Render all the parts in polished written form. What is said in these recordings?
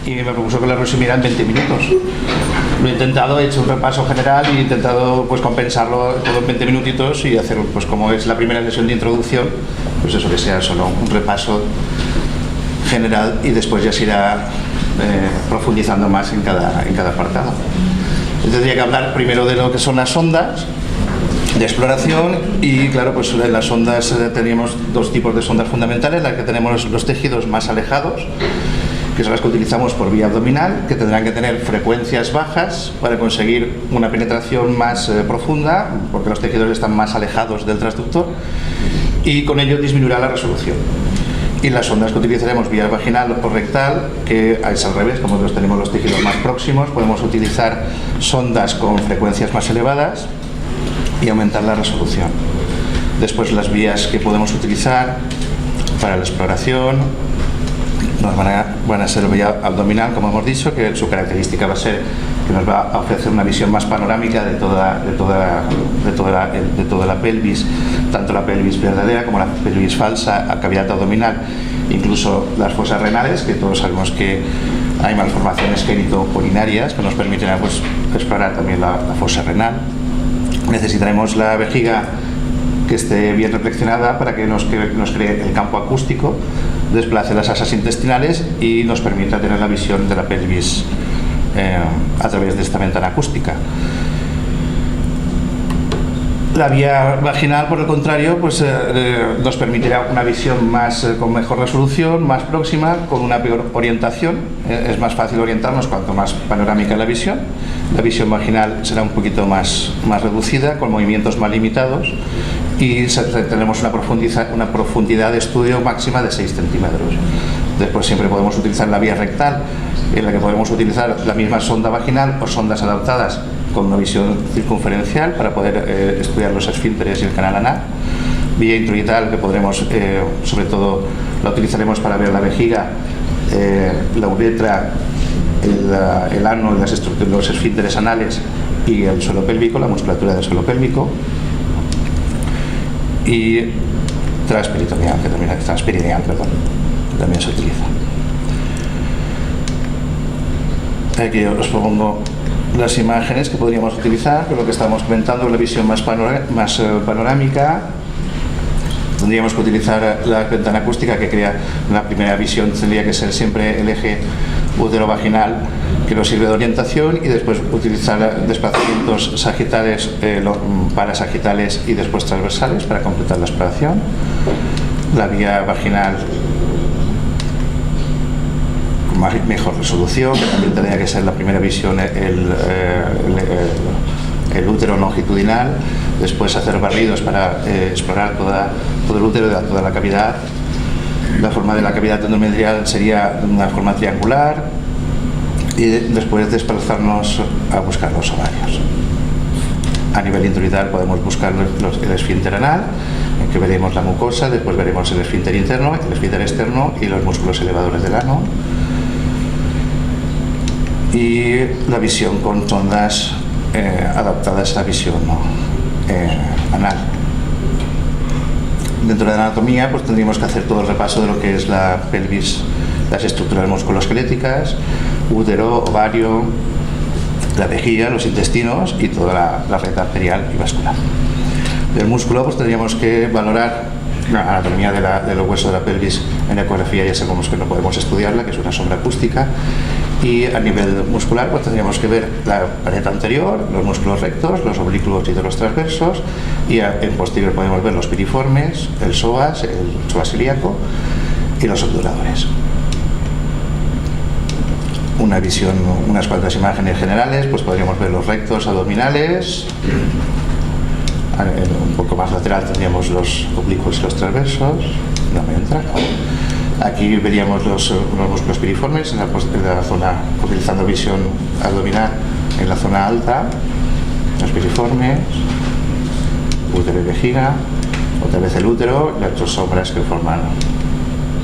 y me propuso que la resumiera en 20 minutos. Lo he intentado, he hecho un repaso general y he intentado pues compensarlo todo en 20 minutitos y hacer, pues como es la primera sesión de introducción, pues eso, que sea solo un repaso general y después ya se irá profundizando más en cada apartado. Tendría que hablar primero de lo que son las sondas de exploración y claro, pues en las sondas teníamos dos tipos de sondas fundamentales, las que tenemos los tejidos más alejados, que son las que utilizamos por vía abdominal, que tendrán que tener frecuencias bajas para conseguir una penetración más profunda, porque los tejidos están más alejados del transductor y con ello disminuirá la resolución. Y las sondas que utilizaremos vía vaginal o rectal, que es al revés, como tenemos los tejidos más próximos, podemos utilizar sondas con frecuencias más elevadas y aumentar la resolución. Después las vías que podemos utilizar para la exploración van a ser vía abdominal, como hemos dicho, que su característica va a ser que nos va a ofrecer una visión más panorámica de toda la pelvis, tanto la pelvis verdadera como la pelvis falsa, a cavidad abdominal, incluso las fosas renales, que todos sabemos que hay malformaciones genitourinarias que nos permitirán pues, explorar también la fosa renal. Necesitaremos la vejiga que esté bien reflexionada para que nos cree el campo acústico, desplace las asas intestinales y nos permita tener la visión de la pelvis a través de esta ventana acústica. La vía vaginal, por el contrario, pues, nos permitirá una visión con mejor resolución, más próxima, con una peor orientación. Es más fácil orientarnos cuanto más panorámica la visión. La visión vaginal será un poquito más reducida, con movimientos más limitados, y tenemos una profundidad de estudio máxima de 6 centímetros. Después siempre podemos utilizar la vía rectal, en la que podemos utilizar la misma sonda vaginal o sondas adaptadas con una visión circunferencial para poder estudiar los esfínteres y el canal anal. Vía introital, que podremos, sobre todo, la utilizaremos para ver la vejiga, la uretra, el ano, los esfínteres anales y el suelo pélvico, la musculatura del suelo pélvico. Y transperineal, que también se utiliza. Aquí os pongo las imágenes que podríamos utilizar, pero lo que estamos comentando es la visión más panorámica. Tendríamos que utilizar la ventana acústica, que crea la primera visión, tendría que ser siempre el eje útero-vaginal, que nos sirve de orientación, y después utilizar desplazamientos sagitales, parasagitales y después transversales para completar la exploración. La vía vaginal con mejor resolución, que también tendría que ser la primera visión el útero longitudinal, después hacer barridos para explorar todo el útero, toda la cavidad. La forma de la cavidad endometrial sería de una forma triangular, y después desplazarnos a buscar los ovarios. A nivel introital podemos buscar el esfínter anal, en que veremos la mucosa, después veremos el esfínter interno, el esfínter externo y los músculos elevadores del ano. Y la visión con sondas adaptadas a la visión anal. Dentro de la anatomía, pues tendríamos que hacer todo el repaso de lo que es la pelvis, las estructuras musculoesqueléticas, útero, ovario, la vejiga, los intestinos y toda la red arterial y vascular. Del músculo, pues tendríamos que valorar la anatomía de los huesos de la pelvis. En ecografía ya sabemos que no podemos estudiarla, que es una sonda acústica. Y a nivel muscular, pues tendríamos que ver la pared anterior, los músculos rectos, los oblículos y de los transversos, y en posterior podemos ver los piriformes, el psoas ilíaco y los obturadores. Una visión, unas cuantas imágenes generales, pues podríamos ver los rectos abdominales. Un poco más lateral tendríamos los oblicuos y los transversos. No me entra. Aquí veríamos los músculos piriformes en la zona, utilizando visión abdominal en la zona alta, los piriformes, útero y vejiga, otra vez el útero y las dos sombras que forman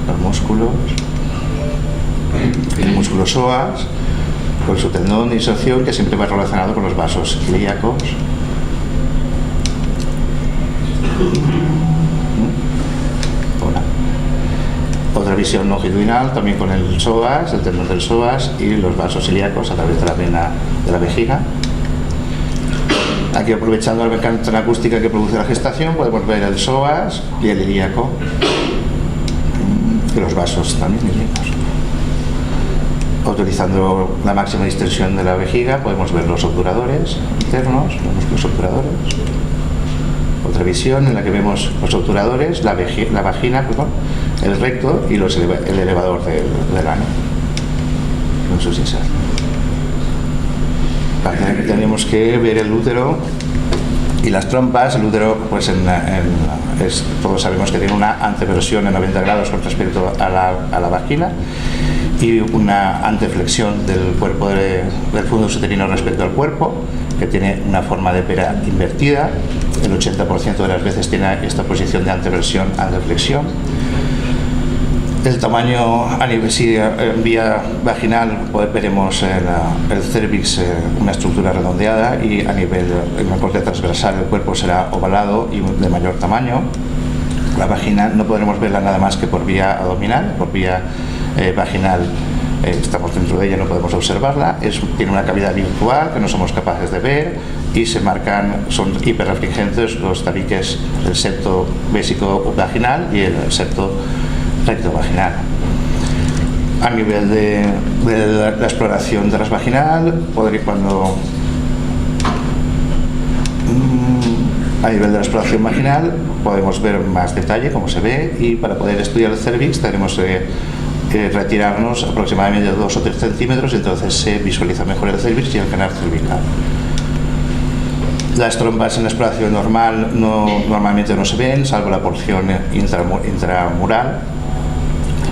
los músculos. El músculo psoas, con su tendón de inserción, que siempre va relacionado con los vasos ilíacos. Otra visión longitudinal también con el psoas, el tendón del psoas y los vasos ilíacos a través de la vena de la vejiga. Aquí, aprovechando la mecánica acústica que produce la gestación, podemos ver el psoas y el ilíaco y los vasos también ilíacos. Utilizando la máxima distensión de la vejiga podemos ver los obturadores internos, los obturadores. Otra visión en la que vemos los obturadores, la vagina, perdón, el recto y el elevador del ano con sus insertos. Tenemos que ver el útero y las trompas. El útero, pues todos sabemos que tiene una anteversión en 90 grados con respecto a la vagina y una anteflexión del cuerpo del fundus uterino respecto al cuerpo, que tiene una forma de pera invertida. El 80% de las veces tiene esta posición de anteversión, anteflexión. El tamaño a nivel, si en vía vaginal, pues veremos el cervix, una estructura redondeada, y a nivel en la corte transversal el cuerpo será ovalado y de mayor tamaño. La vagina no podremos verla nada más que por vía abdominal, por vía vaginal. Estamos dentro de ella, no podemos observarla. Tiene una cavidad virtual que no somos capaces de ver y son hiperrefringentes los tabiques del septo vésico vaginal y el septo recto vaginal. A nivel de la exploración transvaginal, a nivel de la exploración vaginal podemos ver más detalle cómo se ve, y para poder estudiar el cervix tenemos que retirarnos aproximadamente 2 o 3 centímetros, y entonces se visualiza mejor el cervix y el canal cervical. Las trompas en la exploración normal normalmente no se ven, salvo la porción intramural,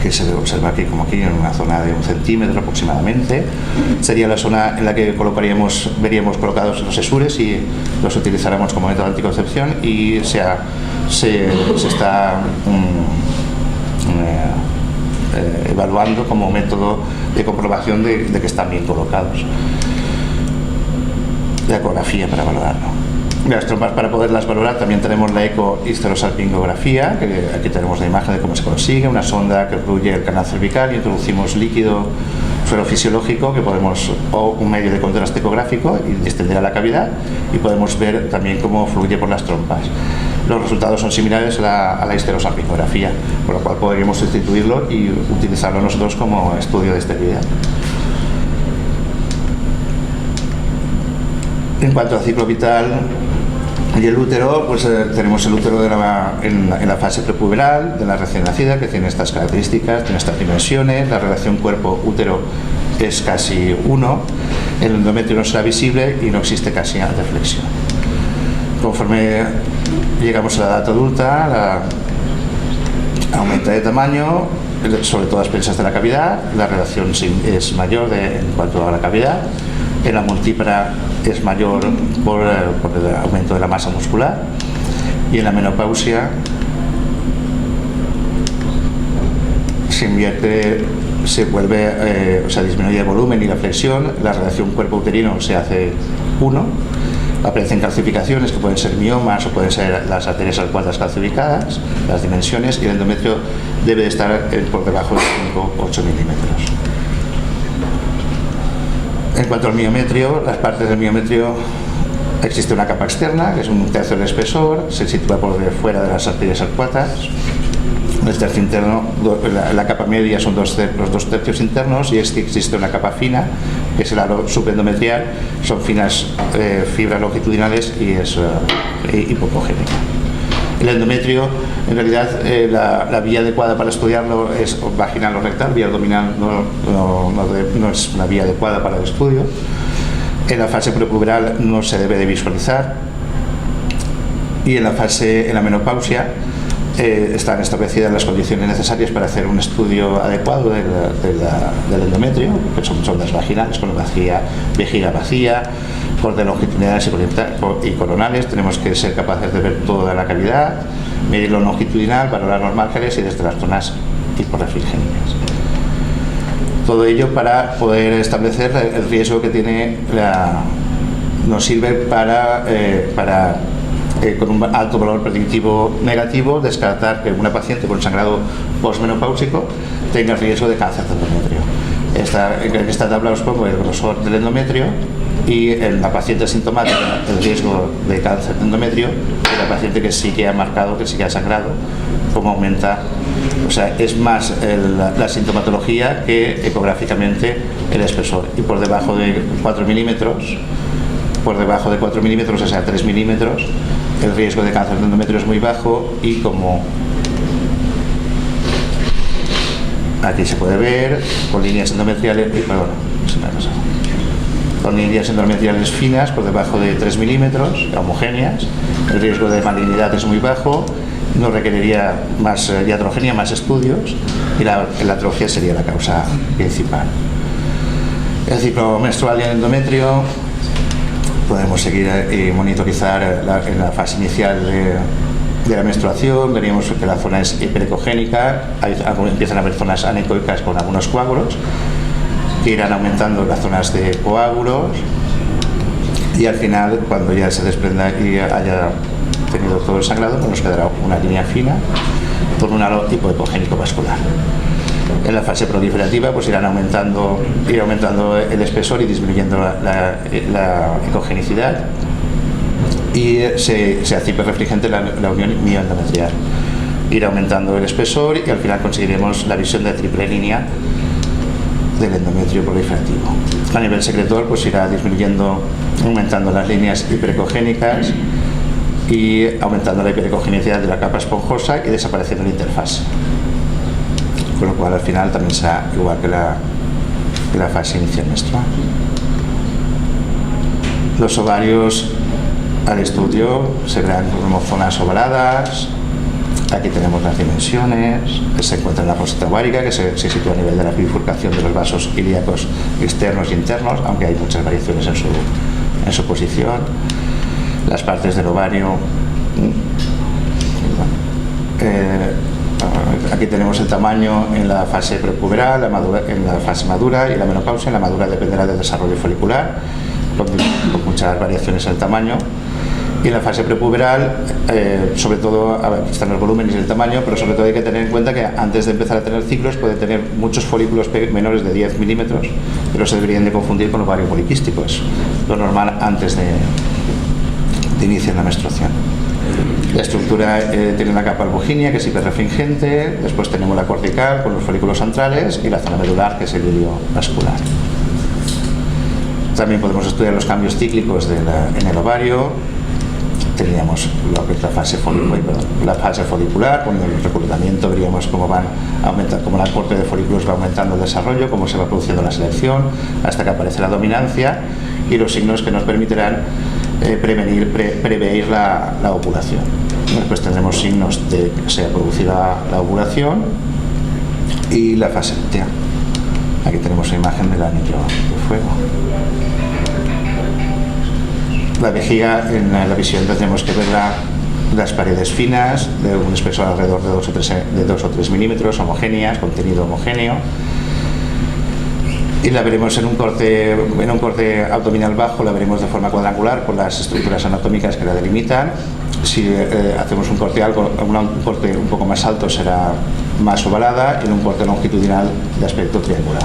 que se observa aquí, como aquí, en una zona de 1 centímetro aproximadamente. Sería la zona en la que veríamos colocados los esures y los utilizáramos como método de anticoncepción, y se está evaluando como método de comprobación de que están bien colocados. La ecografía para valorarlo. Las trompas, para poderlas valorar, también tenemos la ecohisterosalpingografía, que aquí tenemos la imagen de cómo se consigue, una sonda que fluye el canal cervical, y introducimos líquido fisiológico o un medio de contraste ecográfico, y distenderá la cavidad, y podemos ver también cómo fluye por las trompas. Los resultados son similares a la histerosalpingografía, por lo cual podríamos sustituirlo y utilizarlo nosotros como estudio de esterilidad. En cuanto al ciclo vital y el útero, pues tenemos el útero en la fase prepuberal de la recién nacida, que tiene estas características, tiene estas dimensiones. La relación cuerpo-útero es casi 1, el endometrio no será visible y no existe casi anteflexión. Conforme llegamos a la edad adulta, aumenta de tamaño, sobre todo a expensas de la cavidad. La relación es mayor en cuanto a la cavidad. En la multípara es mayor por el aumento de la masa muscular, y en la menopausia disminuye el volumen y la flexión. La relación cuerpo-uterino se hace 1. Aparecen calcificaciones que pueden ser miomas o pueden ser las arterias alcuatas calcificadas, las dimensiones, y el endometrio debe de estar por debajo de 5 o 8 milímetros. En cuanto al miometrio, las partes del miometrio, existe una capa externa, que es 1/3 del espesor, se sitúa por fuera de las arterias alcuatas. El tercio interno, la capa media son los 2 tercios internos, y existe una capa fina, que es el halo subendometrial, son finas fibras longitudinales y es hipopogénica. El endometrio, en realidad, la vía adecuada para estudiarlo es vaginal o rectal. Vía abdominal no es una vía adecuada para el estudio. En la fase prepuberal no se debe de visualizar, y en la menopausia están establecidas las condiciones necesarias para hacer un estudio adecuado del endometrio, que son sondas vaginales con vejiga vacía, cortes longitudinales y coronales. Tenemos que ser capaces de ver toda la cavidad, medir lo longitudinal, valorar los márgenes y desde las zonas hiporrefringentes. Todo ello para poder establecer el riesgo que tiene nos sirve para con un alto valor predictivo negativo, descartar que una paciente con sangrado postmenopáusico tenga riesgo de cáncer de endometrio. En esta tabla os pongo el grosor del endometrio y en la paciente asintomática el riesgo de cáncer de endometrio, y la paciente que sí que ha marcado, que sí que ha sangrado, cómo aumenta. O sea, es más la sintomatología que ecográficamente el espesor. Y por debajo de 4 milímetros, o sea, 3 milímetros, el riesgo de cáncer de endometrio es muy bajo, y como aquí se puede ver, con líneas endometriales, con líneas endometriales finas por debajo de 3 milímetros, homogéneas, el riesgo de malignidad es muy bajo, no requeriría más iatrogenia, más estudios, y la atrofia sería la causa principal. El ciclo menstrual y el endometrio podemos seguir y monitorizar en la fase inicial de la menstruación. Veríamos que la zona es hiperecogénica, empiezan a haber zonas anecoicas con algunos coágulos, que irán aumentando las zonas de coágulos, y al final, cuando ya se desprenda y haya tenido todo el sangrado, pues nos quedará una línea fina con un halo hipoecogénico vascular. En la fase proliferativa pues irá aumentando el espesor y disminuyendo la ecogenicidad, y se hace hiperrefringente la unión mioendometrial. Irá aumentando el espesor y al final conseguiremos la visión de triple línea del endometrio proliferativo. A nivel secretor pues irá disminuyendo, aumentando las líneas hiperecogénicas y aumentando la hiperecogenicidad de la capa esponjosa y desapareciendo la interfase. Con lo cual al final también será igual que la fase inicial menstrual. Los ovarios al estudio se verán como zonas ovaladas. Aquí tenemos las dimensiones. Se encuentra en la próstata ovárica, que se sitúa a nivel de la bifurcación de los vasos ilíacos externos e internos, aunque hay muchas variaciones en su posición. Las partes del ovario. Aquí tenemos el tamaño en la fase prepuberal, en la fase madura, y la menopausia. En la madura dependerá del desarrollo folicular, con muchas variaciones en el tamaño. Y en la fase prepuberal, sobre todo, aquí están los volúmenes y el tamaño, pero sobre todo hay que tener en cuenta que antes de empezar a tener ciclos puede tener muchos folículos menores de 10 milímetros, pero se deberían de confundir con ovario poliquístico. Es lo normal antes de iniciar la menstruación. La estructura tiene una capa albuginia, que es hiperrefringente. Después tenemos la cortical con los folículos centrales y la zona medular, que es el hilio vascular. También podemos estudiar los cambios cíclicos en el ovario. Teníamos lo que es la fase folicular. Con el reclutamiento veríamos cómo van aumentando, cómo la corte de folículos va aumentando el desarrollo, cómo se va produciendo la selección, hasta que aparece la dominancia, y los signos que nos permitirán prever la ovulación. Después tendremos signos de que se ha producido la ovulación y la fase láctea. Aquí tenemos la imagen del anillo de fuego. La vejiga, en la visión tendremos que ver las paredes finas, de un espesor alrededor de 2 o 3 milímetros, homogéneas, contenido homogéneo. Y la veremos en un corte abdominal bajo, la veremos de forma cuadrangular por las estructuras anatómicas que la delimitan. Si hacemos un corte un poco más alto, será más ovalada, y en un corte longitudinal de aspecto triangular.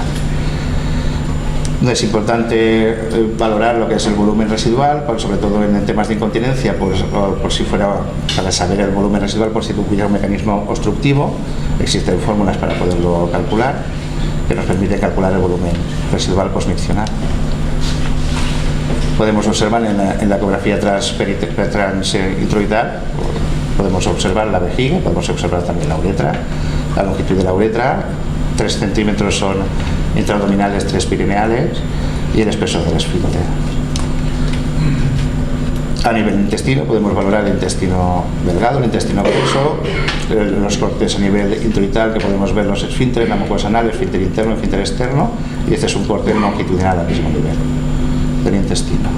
Es importante valorar lo que es el volumen residual, sobre todo en temas de incontinencia, por si fuera para saber el volumen residual, por si tuviera un mecanismo obstructivo. Existen fórmulas para poderlo calcular, que nos permite calcular el volumen residual posmiccional. Podemos observar en la ecografía transintroital, podemos observar la vejiga, podemos observar también la uretra, la longitud de la uretra. 3 centímetros son intraabdominales, 3 perineales, y el espesor del esfínter. A nivel intestino podemos valorar el intestino delgado, el intestino grueso, los cortes a nivel introital, que podemos ver los esfínteres, la mucosa anal, el esfínter interno, el esfínter externo, y este es un corte longitudinal al mismo nivel del intestino.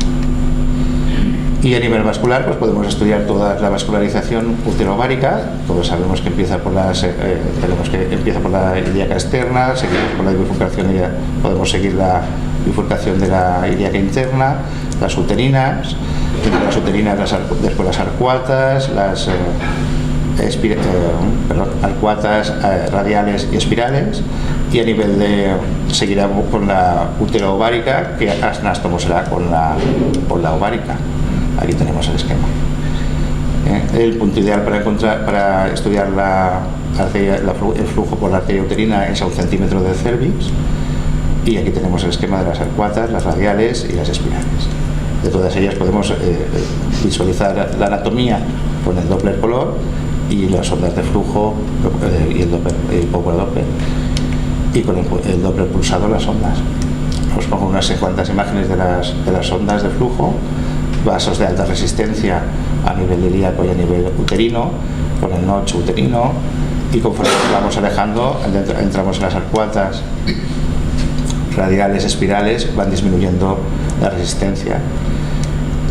Y a nivel vascular pues podemos estudiar toda la vascularización uterovárica. Todos sabemos que empieza por la ilíaca externa, seguimos por la bifurcación, podemos seguir la bifurcación de la ilíaca interna, las uterinas, entre las uterinas, después las arcuatas, las arcuatas radiales y espirales, y a nivel de seguirá con la útero-ovárica, que anástomo será con la ovárica. Aquí tenemos el esquema. El punto ideal para estudiar el flujo por la arteria uterina es a 1 centímetro del cervix, y aquí tenemos el esquema de las arcuatas, las radiales y las espirales. De todas ellas podemos visualizar la anatomía con el Doppler color y las ondas de flujo y el Power Doppler, y con el Doppler pulsado las ondas. Os pongo unas cuantas imágenes de las ondas de flujo, vasos de alta resistencia a nivel ilíaco y a nivel uterino, con el notch uterino, y conforme nos vamos alejando, entramos en las arcuatas radiales, espirales, van disminuyendo la resistencia.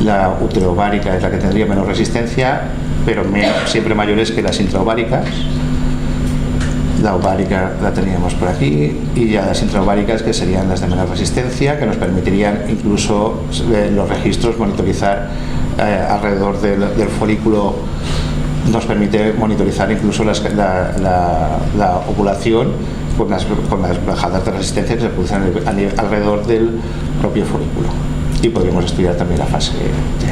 La uterovárica es la que tendría menos resistencia, pero siempre mayores que las intraováricas. La ovárica la teníamos por aquí, y ya las intraováricas, que serían las de menor resistencia, que nos permitirían incluso los registros monitorizar alrededor del folículo. Nos permite monitorizar incluso la ovulación con las bajadas de resistencia que se producen alrededor del propio folículo, y podríamos estudiar también la fase T.